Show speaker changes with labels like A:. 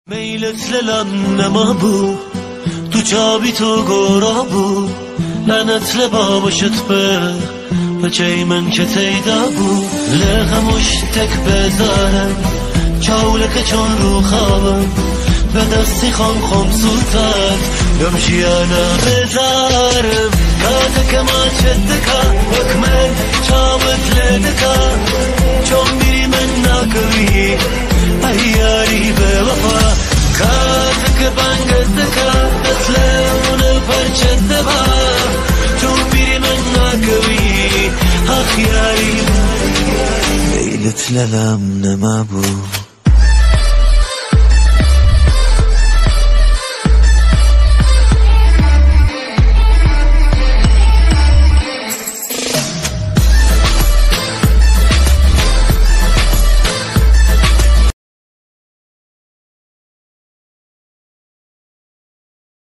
A: میلت للم بو تو چابی تو گورا بو لعنت لبابشت به چای من که تیدا بو لغمش تک بذارم چاولک چون رو خوابم به دستی خم سوتت گمشی انا بذارم کاتا کما چدکا وکمن چاوت لدکا چون بیری من ناکوی ایاری به وفا کاتا که بانگزدکا دسلون پرچت دبا چون بیری من ناکوی اخیاری میلت للم نما بود